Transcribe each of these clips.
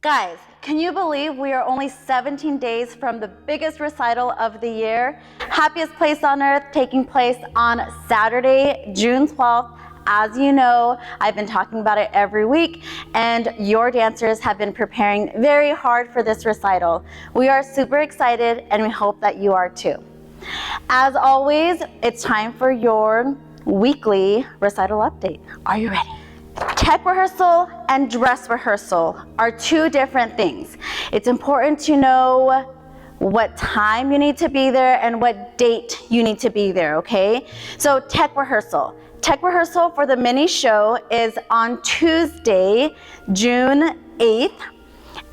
Guys, can you believe we are only 17 days from the biggest recital of the year? Happiest Place on Earth, taking place on Saturday, June 12th. As you know, I've been talking about it every week, and your dancers have been preparing very hard for this recital. We are super excited, and we hope that you are too. As always, it's time for your weekly recital update. Are you ready? Tech rehearsal and dress rehearsal are two different things. It's important to know what time you need to be there and what date you need to be there, okay? So tech rehearsal. Tech rehearsal for the mini show is on Tuesday, June 8th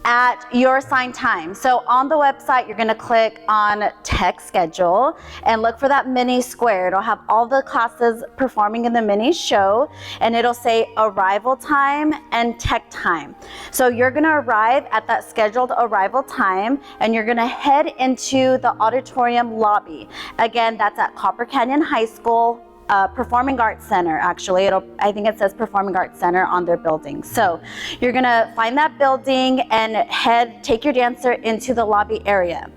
at your assigned time. So on the website, you're gonna click on tech schedule and look for that mini square. It'll have all the classes performing in the mini show, and it'll say arrival time and tech time. So you're gonna arrive at that scheduled arrival time, and you're gonna head into the auditorium lobby. Again, that's at Copper Canyon High School, Performing Arts Center, actually. I think it says Performing Arts Center on their building. So you're gonna find that building and take your dancer into the lobby area.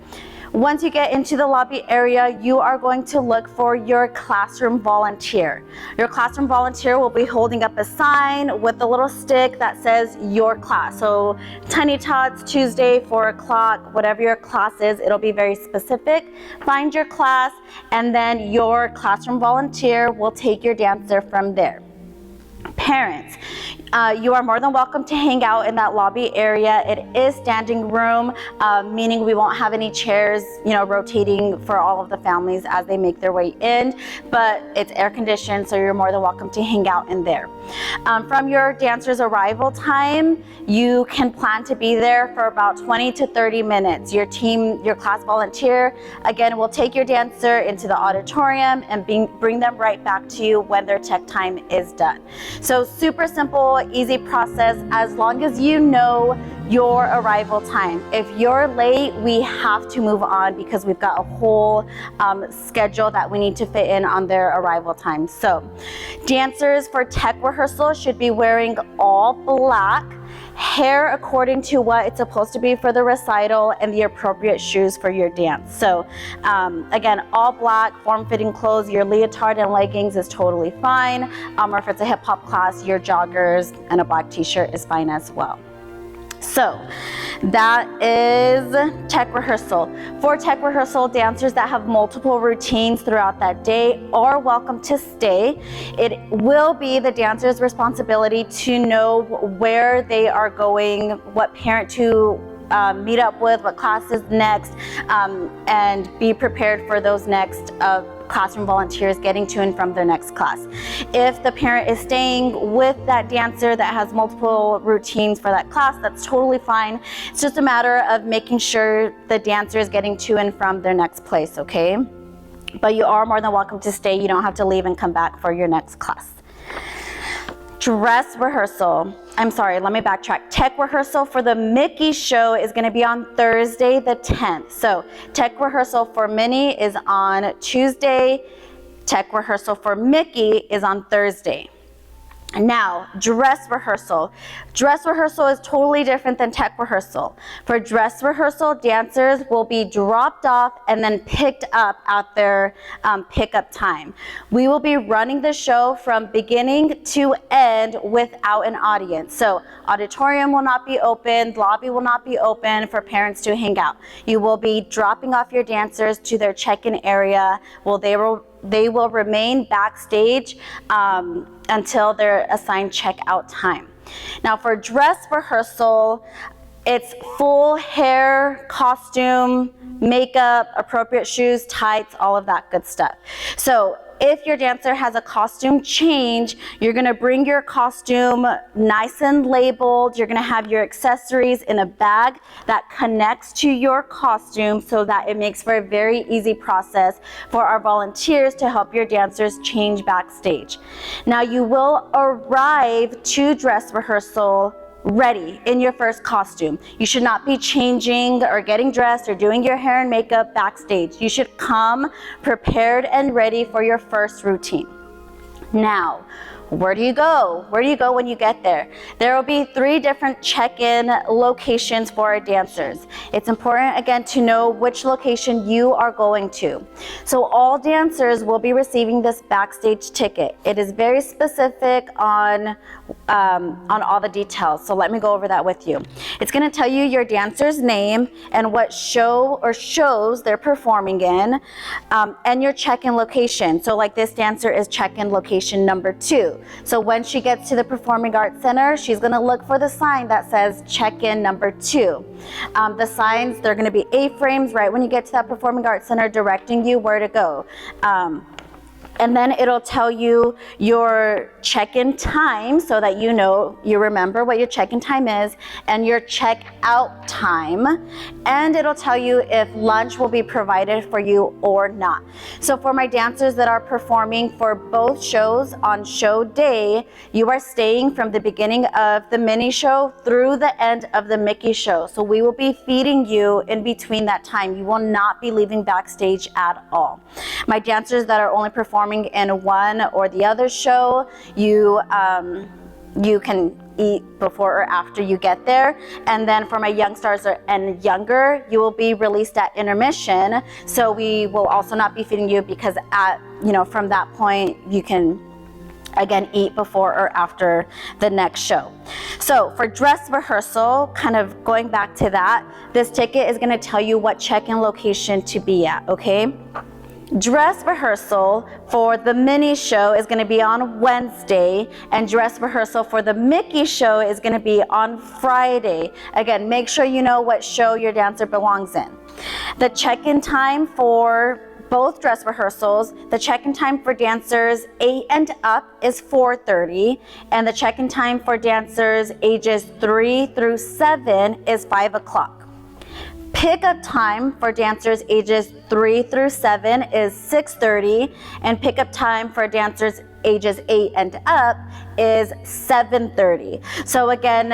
Once you get into the lobby area, you are going to look for your classroom volunteer. Your classroom volunteer will be holding up a sign with a little stick that says your class. So Tiny Tots, Tuesday, 4 o'clock, whatever your class is, it'll be very specific. Find your class, and then your classroom volunteer will take your dancer from there. Parents, you are more than welcome to hang out in that lobby area. It is standing room, meaning we won't have any chairs, rotating for all of the families as they make their way in, but it's air conditioned, so you're more than welcome to hang out in there. From your dancer's arrival time, you can plan to be there for about 20 to 30 minutes. Your class volunteer, again, will take your dancer into the auditorium and bring them right back to you when their tech time is done. So super simple, easy process as long as you know your arrival time. If you're late, we have to move on because we've got a whole schedule that we need to fit in on their arrival time. So dancers for tech rehearsal should be wearing all black, hair according to what it's supposed to be for the recital, and the appropriate shoes for your dance. So again, all black, form-fitting clothes. Your leotard and leggings is totally fine, or if it's a hip-hop class, your joggers and a black t-shirt is fine as well. So that is tech rehearsal. For tech rehearsal, dancers that have multiple routines throughout that day are welcome to stay. It will be the dancer's responsibility to know where they are going, what parent to meet up with, what class is next, and be prepared for those next classroom volunteers getting to and from their next class. If the parent is staying with that dancer that has multiple routines for that class, that's totally fine. It's just a matter of making sure the dancer is getting to and from their next place, okay? But you are more than welcome to stay. You don't have to leave and come back for your next class. Dress rehearsal. I'm sorry, let me backtrack. Tech rehearsal for the Mickey show is going to be on Thursday the 10th. So tech rehearsal for Minnie is on Tuesday. Tech rehearsal for Mickey is on Thursday. Now, dress rehearsal. Dress rehearsal is totally different than tech rehearsal. For dress rehearsal, dancers will be dropped off and then picked up at their pickup time. We will be running the show from beginning to end without an audience. So auditorium will not be open, lobby will not be open for parents to hang out. You will be dropping off your dancers to their check-in area. They will remain backstage until their assigned checkout time. Now for dress rehearsal, it's full hair, costume, makeup, appropriate shoes, tights, all of that good stuff. So if your dancer has a costume change, you're gonna bring your costume nice and labeled. You're gonna have your accessories in a bag that connects to your costume so that it makes for a very easy process for our volunteers to help your dancers change backstage. Now you will arrive to dress rehearsal ready in your first costume. You should not be changing or getting dressed or doing your hair and makeup backstage. You should come prepared and ready for your first routine. Now, where do you go? Where do you go when you get there? There will be 3 different check-in locations for our dancers. It's important, again, to know which location you are going to. So all dancers will be receiving this backstage ticket. It is very specific on all the details. So let me go over that with you. It's going to tell you your dancer's name and what show or shows they're performing in, and your check-in location. So like this dancer is check-in location number 2. So when she gets to the Performing Arts Center, she's going to look for the sign that says check-in number 2. The signs, they're going to be A-frames right when you get to that Performing Arts Center directing you where to go. And then it'll tell you your check-in time so that you remember what your check-in time is, and your check-out time. And it'll tell you if lunch will be provided for you or not. So for my dancers that are performing for both shows on show day, you are staying from the beginning of the mini show through the end of the Mickey show. So we will be feeding you in between that time. You will not be leaving backstage at all. My dancers that are only performing in one or the other show, you can eat before or after you get there. And then for my young stars and younger, you will be released at intermission. So we will also not be feeding you, because from that point you can again eat before or after the next show. So for dress rehearsal, kind of going back to that, this ticket is going to tell you what check-in location to be at, okay? Dress rehearsal for the mini show is going to be on Wednesday, and dress rehearsal for the Mickey show is going to be on Friday. Again, make sure you know what show your dancer belongs in. The check-in time for both dress rehearsals, the check-in time for dancers 8 and up is 4:30, and the check-in time for dancers ages 3 through 7 is 5 o'clock. Pickup time for dancers ages 3 through 7 is 6:30, and pickup time for dancers ages 8 and up is 7:30. So again,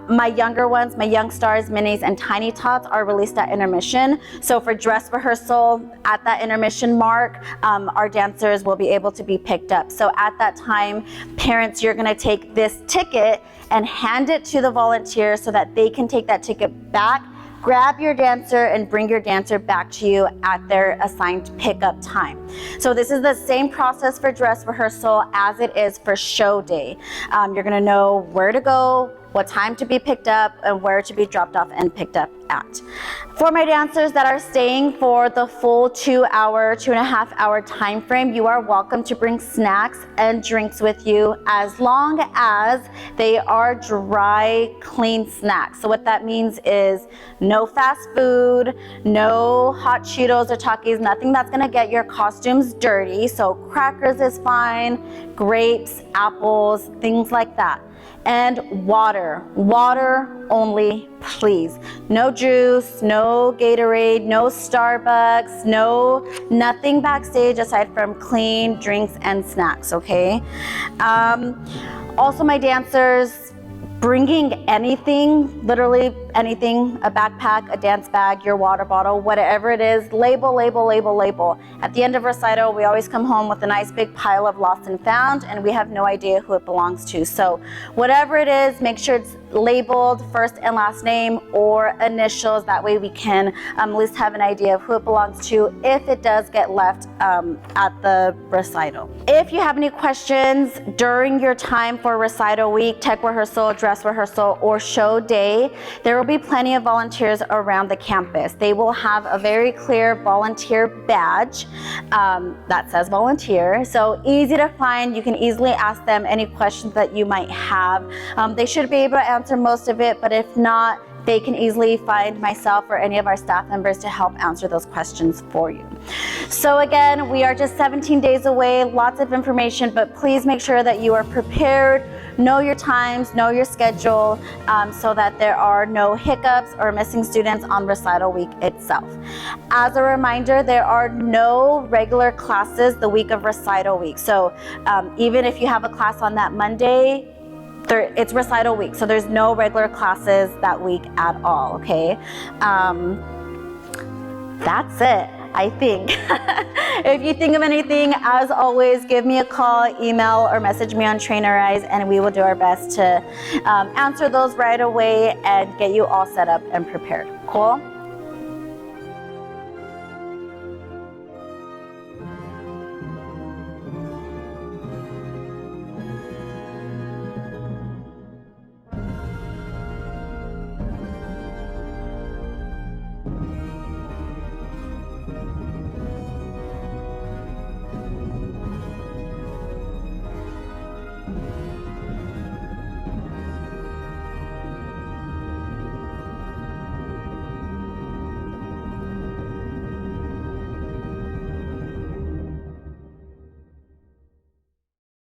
my younger ones, my young stars, minis, and tiny tots are released at intermission. So for dress rehearsal, at that intermission mark, our dancers will be able to be picked up. So at that time, parents, you're gonna take this ticket and hand it to the volunteer so that they can take that ticket back, grab your dancer, and bring your dancer back to you at their assigned pickup time. So this is the same process for dress rehearsal as it is for show day. You're gonna know where to go, what time to be picked up, and where to be dropped off and picked up at. For my dancers that are staying for the full 2.5 hour time frame, you are welcome to bring snacks and drinks with you, as long as they are dry, clean snacks. So what that means is no fast food, no hot Cheetos or Takis, nothing that's gonna get your costumes dirty. So crackers is fine, grapes, apples, things like that. And water only, please. No juice, no Gatorade, no Starbucks, nothing backstage aside from clean drinks and snacks, okay? Also my dancers, bringing anything, literally anything, a backpack, a dance bag, your water bottle, whatever it is, label. At the end of recital, we always come home with a nice big pile of lost and found, and we have no idea who it belongs to. So whatever it is, make sure it's labeled first and last name or initials. That way we can at least have an idea of who it belongs to if it does get left at the recital. If you have any questions during your time for recital week, tech rehearsal, dress rehearsal, or show day, there will be plenty of volunteers around the campus. They will have a very clear volunteer badge that says volunteer. So easy to find. You can easily ask them any questions that you might have. They should be able to answer most of it, but if not, they can easily find myself or any of our staff members to help answer those questions for you. So again, we are just 17 days away, lots of information, but please make sure that you are prepared, know your times, know your schedule, so that there are no hiccups or missing students on recital week itself. As a reminder, there are no regular classes the week of recital week. So even if you have a class on that Monday, it's recital week, so there's no regular classes that week at all, okay? That's it. I think. If you think of anything, as always, give me a call, email, or message me on Trainerize, and we will do our best to answer those right away and get you all set up and prepared. Cool?